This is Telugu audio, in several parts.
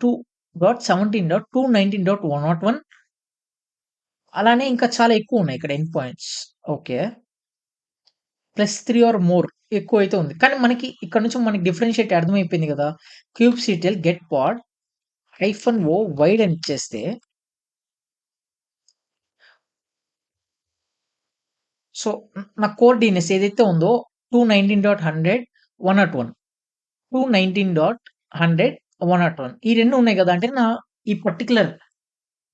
2.17.219.101 అలానే ఇంకా చాలా ఎక్కువున్నాయి ఇక్కడ end points. Okay. +3 or more ఎక్కువైతే ఉంది. కానీ మనకి ఇక్కడ నుంచి మనకి డిఫరెన్షియేట్ అర్థమైపోయింది గదా! kubectl get pod -o wide అని ఇచ్చేస్తే సో, నా కోర్ DNS ఏదైతే ఉందో 219.100 101 219.100 101 ఈ 2 ఉన్నాయి గదా! అంటే ఈ పర్టిక్యులర్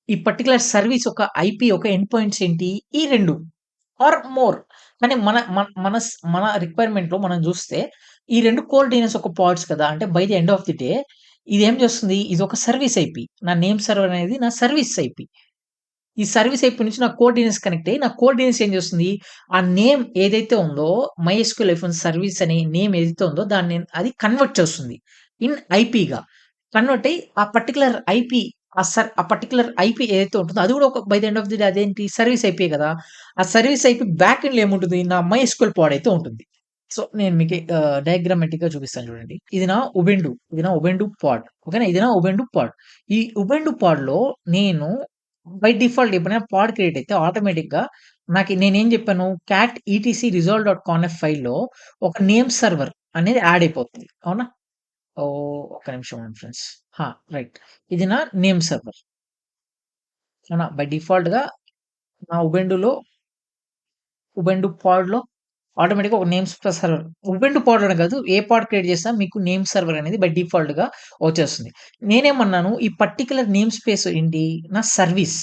ఈ పర్టిక్యులర్ సర్విస్ ఒక ఐపీ ఒక ఎండ్ పాయింట్స్ ఏంటి? ఈ 2 ఆర్ మోర్. కానీ మన రిక్వైర్మెంట్‌లో మనం జూస్తే ఈ 2 కోర్ DNS ఒక పాడ్స్ కదా! అంటే by the end of the day ఇదేం చేస్తుంది? ఇదొక సర్విస్ ఐపీ. నా నేమ్ సర్వర్ అనేది నా సర్విస్ ఐపీ. ఈ సర్విస్ ఐపీ నుంచి నా కోర్ DNS కనెక్ట్ అయ్యి, నా కోర్ DNS ఏం చేస్తుంది? ఆ నేమ్ ఏదైతే ఉందో MySQL సర్విస్ అనే నేమ్ ఏదైతే ఉందో దాన్ని అది కన్వర్ట్ చేస్తుంది. ఇన్ ఐపీగా. కన్వర్ట్ అయ్యి ఆ పర్టిక్యులర్ ఐపీ ఆ పర్టిక్యులర్ ఐపీ ఏదైతే ఉంటుందో అది కూడా ఒక by the end of the day అదేంటి సర్విస్ ఐపీయే కదా! ఆ సర్విస్ ఐపీ బ్యాక్ ఎండ్‌లో ఏముంటుంది? నా MySQL పాడ్ అయితే ఉంటుంది. సో, నేను మీకు డయాగ్రామాటిక్‌గా చూపిస్తాను చూడండి. ఇది నా ఉబుంటు పాడ్. ఓకేనా? ఇది నా ఉబుంటు పాడ్. ఈ ఉబుంటు పాడ్‌లో నేను బై డిఫాల్ట్ ఎప్పుడైనా పాడ్ క్రియేట్ అయితే ఆటోమేటిక్‌గా నేనేం చెప్పాను cat ETC resolve dot conf ఫైల్‌లో ఒక నేమ్ సర్వర్ అనేది యాడ్ అయిపోతుంది. అవునా? ఒక్క నిమిషం ఉండండి ఫ్రెండ్స్. రైట్. ఇది నా నేమ్ సర్వర్. అవునా? బై డిఫాల్ట్‌గా నా ఉబుంటు పాడ్‌లో ఆటోమేటిక్‌గా ఒక నేమ్ సర్వర్ ఉబుంటు పాడ్‌లోనే కాదు ఏ పాడ్ క్రియేట్ చేసినా మీకు నేమ్ సర్వర్ అనేది బై డిఫాల్ట్‌గా వచ్చేస్తుంది. నేనేమన్నాను ఈ పర్టిక్యులర్ నేమ్ స్పేస్ ఏంటి? నా సర్విస్.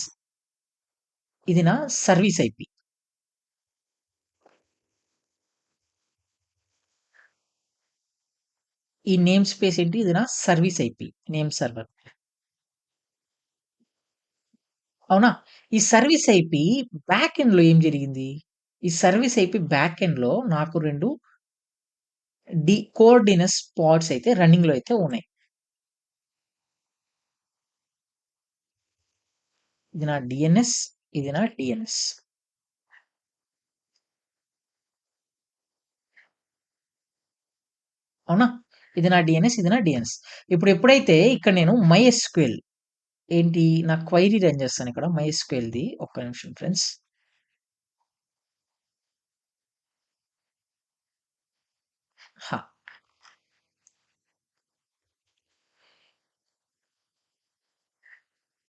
ఇది నా సర్విస్ ఐపీ. ఈ నేమ్ స్పేస్ ఏంటి? ఇది నా సర్విస్ ఐపీ. Name server. అవునా? ఈ సర్విస్ ఐపీ బ్యాక్ ఎండ్‌లో ఏం జరిగింది? ఈ సర్విస్ ఐపీ బ్యాక్ ఎండ్‌లో నాకు 2 కోర్ DNS పాడ్స్ అయితే రన్నింగ్‌లో అయితే ఉన్నాయి. ఇది నా DNS. ఇది నా DNS. అవునా? ఇది నా DNS. ఇది నా DNS. ఇప్పుడు ఎప్పుడైతే ఇక్కడ నేను MySQL ఏంటి నా క్వెరీ రన్ చేస్తాను ఇక్కడ MySQL‌ది. ఒక్క నిమిషం ఫ్రెండ్స్.